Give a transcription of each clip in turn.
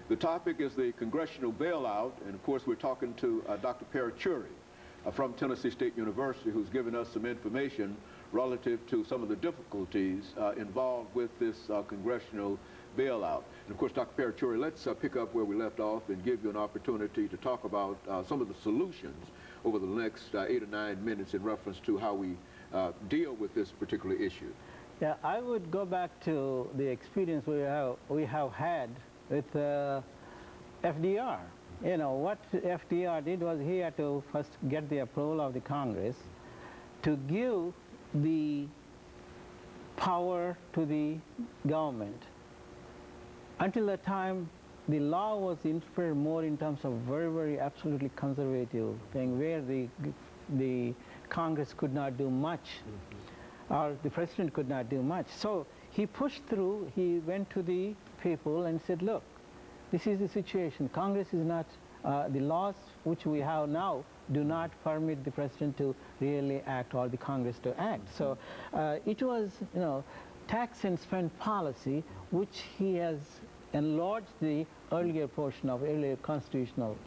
The topic is the Congressional bailout, and of course we're talking to Dr. Paruchuri from Tennessee State University, who's given us some information relative to some of the difficulties involved with this Congressional bailout. And of course, Dr. Paruchuri, let's pick up where we left off and give you an opportunity to talk about some of the solutions over the next 8 or 9 minutes in reference to how we deal with this particular issue. Yeah, I would go back to the experience we have had with FDR. You know, what FDR did was he had to first get the approval of the Congress to give the power to the government. Until that time, the law was interpreted more in terms of very, very absolutely conservative thing, where the Congress could not do much, or the president could not do much. So he pushed through, he went to the people and said, look, this is the situation. Congress is not, the laws which we have now do not permit the president to really act or the Congress to act. So it was, you know, tax and spend policy which he has enlarged the earlier portion of earlier constitutional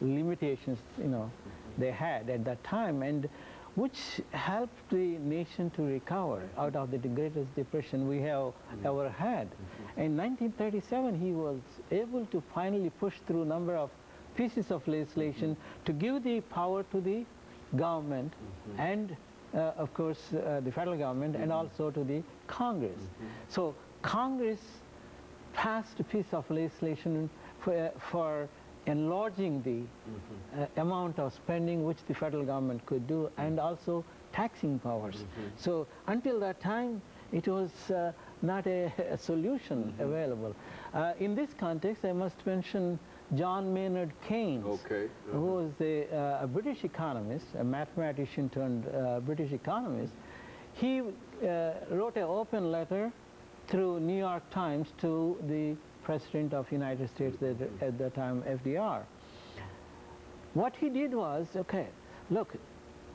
limitations, you know, they had at that time, and which helped the nation to recover out of the greatest depression we have ever had. In 1937, he was able to finally push through a number of pieces of legislation to give the power to the government and, of course, the federal government and also to the Congress. So Congress passed a piece of legislation for enlarging the amount of spending which the federal government could do, and also taxing powers. So until that time, it was not a solution available. In this context, I must mention John Maynard Keynes, who was a British economist, a mathematician turned British economist. He wrote an open letter through New York Times to the President of the United States at the time, FDR. What he did was, okay, look,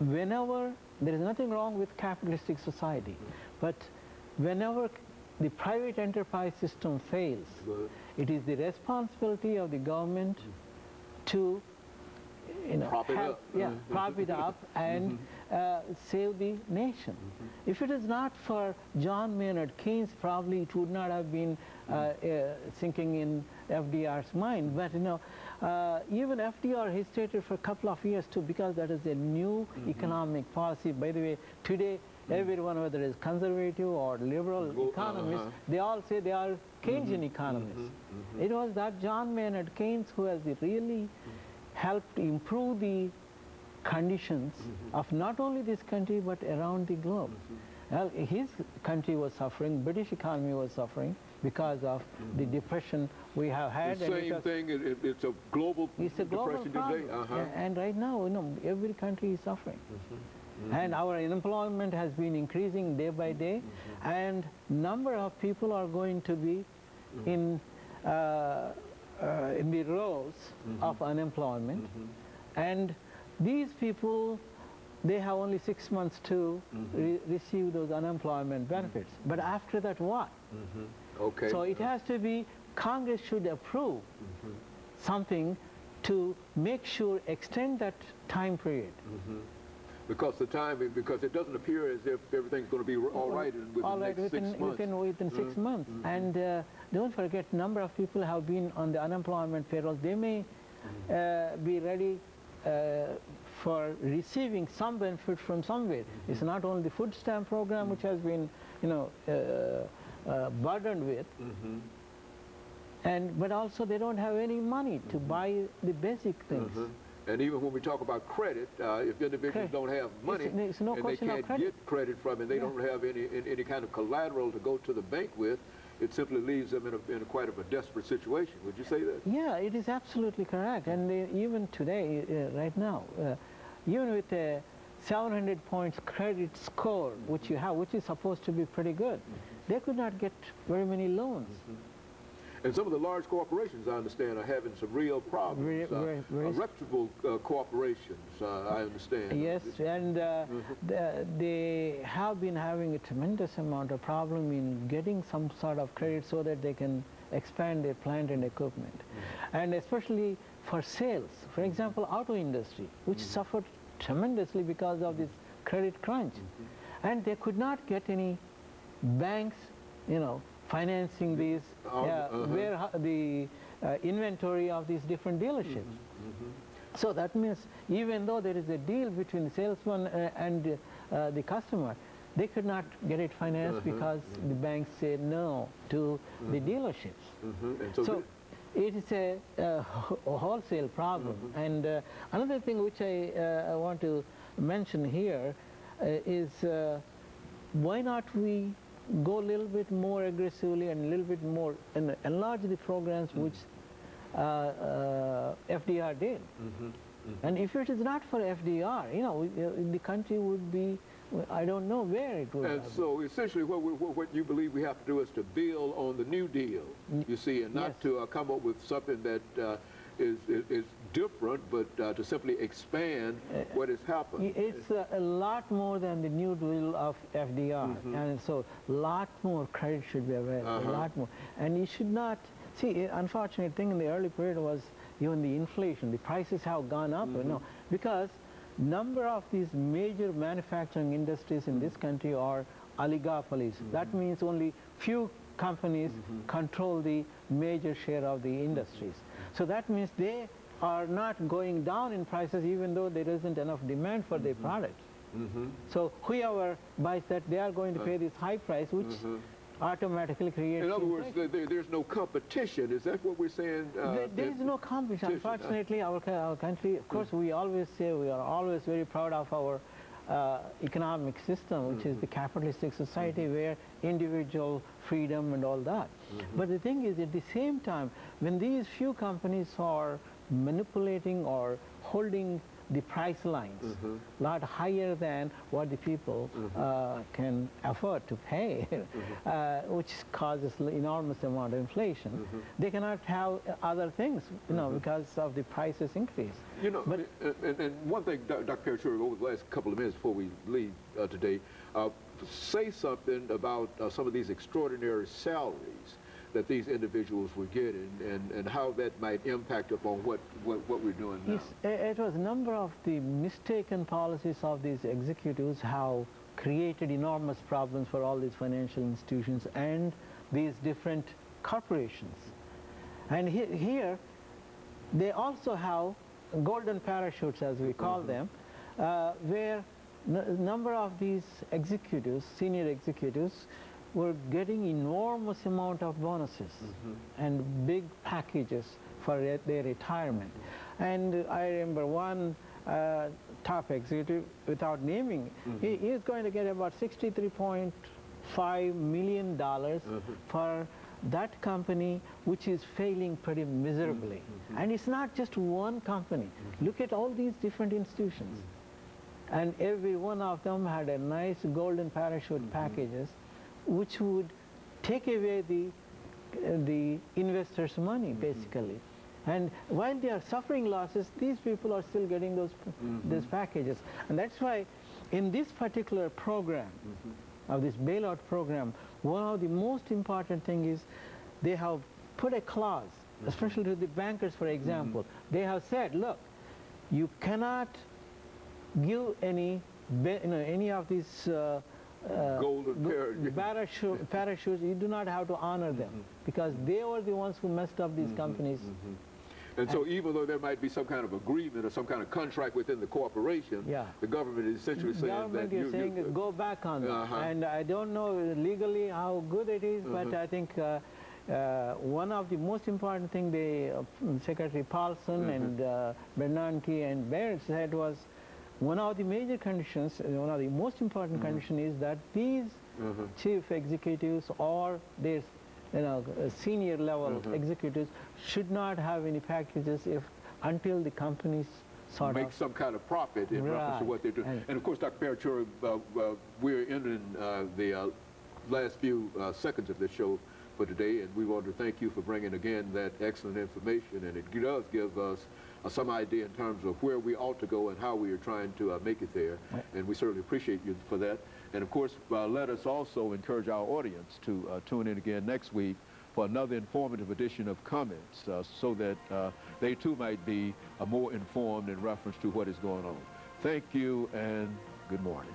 whenever, there is nothing wrong with capitalistic society, but whenever the private enterprise system fails, it is the responsibility of the government to, you know, prop it up and save the nation. If it is not for John Maynard Keynes, probably it would not have been thinking in FDR's mind. But you know, even FDR hesitated for a couple of years too, because that is a new economic policy. By the way, today everyone, whether it's conservative or liberal economists, they all say they are Keynesian economists. It was that John Maynard Keynes who has really helped improve the conditions of not only this country but around the globe. Well, his country was suffering, British economy was suffering because of the depression we have had. The same thing, it's a global depression today. And right now, you know, every country is suffering. And our unemployment has been increasing day by day, and number of people are going to be in the roles of unemployment, and these people, they have only 6 months to receive those unemployment benefits. But after that, what? So it has to be, Congress should approve something to make sure, extend that time period. Because because it doesn't appear as if everything's going to be all right within the next 6 months. Within 6 months. And don't forget, number of people have been on the unemployment payroll. They may be ready for receiving some benefit from somewhere. It's not only the food stamp program which has been, you know, burdened with, but also they don't have any money to buy the basic things. And even when we talk about credit, if individuals don't have money and they can't get credit from it, they don't have any kind of collateral to go to the bank with, it simply leaves them in quite of a desperate situation. Would you say that? Yeah, it is absolutely correct. And even today, right now, even with a 700 points credit score, which you have, which is supposed to be pretty good, they could not get very many loans. And some of the large corporations, I understand, are having some real problems. Reputable corporations, I understand. Yes, and they have been having a tremendous amount of problem in getting some sort of credit so that they can expand their plant and equipment. And especially for sales. For example, auto industry, which suffered tremendously because of this credit crunch. And they could not get any banks, financing these, where the inventory of these different dealerships. So that means even though there is a deal between the salesman and the customer, they could not get it financed because the banks said no to the dealerships. And so it is a wholesale problem. And another thing which I want to mention here is why not we go a little bit more aggressively and a little bit more and enlarge the programs which FDR did. And if it is not for FDR, the country would be, I don't know where it would. And so essentially what you believe we have to do is to build on the New Deal, you see, and not to come up with something that is different, but to simply expand what has happened. It's a lot more than the New Deal of FDR, and so a lot more credit should be available, a lot more. And you should not, see, unfortunate thing in the early period was even the inflation. The prices have gone up, because number of these major manufacturing industries in this country are oligopolies. That means only few companies control the major share of the industries. So that means they are not going down in prices even though there isn't enough demand for their products. So whoever buys that, they are going to pay this high price, which automatically creates. In other words, there's no competition. Is that what we're saying? There is no competition. Unfortunately, our country, of course, we always say we are always very proud of our economic system, which is the capitalistic society where individual freedom and all that. But the thing is, at the same time, when these few companies are manipulating or holding the price lines a lot higher than what the people can afford to pay, which causes enormous amount of inflation. They cannot have other things, because of the prices increase. But and one thing, Dr. Paruchuri, over the last couple of minutes before we leave today, say something about some of these extraordinary salaries that these individuals were getting, and how that might impact upon what we're doing now. Yes, it was a number of the mistaken policies of these executives have created enormous problems for all these financial institutions and these different corporations. And here, they also have golden parachutes, as we call them, where a number of these executives, senior executives, were getting enormous amount of bonuses and big packages for their retirement. And I remember one top executive, without naming, he is going to get about $63.5 million for that company which is failing pretty miserably. And it's not just one company. Look at all these different institutions. And every one of them had a nice golden parachute packages which would take away the investors' money, basically. And while they are suffering losses, these people are still getting those packages. And that's why in this particular program, of this bailout program, one of the most important thing is they have put a clause, especially to the bankers, for example. They have said, look, you cannot give any of these golden parachutes, you do not have to honor them, because they were the ones who messed up these companies. And so even though there might be some kind of agreement or some kind of contract within the corporation, the government is essentially saying that you go back on that. And I don't know legally how good it is, but I think one of the most important thing Secretary Paulson and Bernanke and Baird said was, one of the major conditions, one of the most important condition is that these chief executives or their senior level executives should not have any packages until the companies make some kind of profit in reference to what they're doing. And of course, Dr. Paruchuri, we're ending the last few seconds of this show for today, and we want to thank you for bringing again that excellent information, and it does give us some idea in terms of where we ought to go and how we are trying to make it there, and we certainly appreciate you for that. And of course, let us also encourage our audience to tune in again next week for another informative edition of Comments, so that they too might be more informed in reference to what is going on. Thank you and good morning.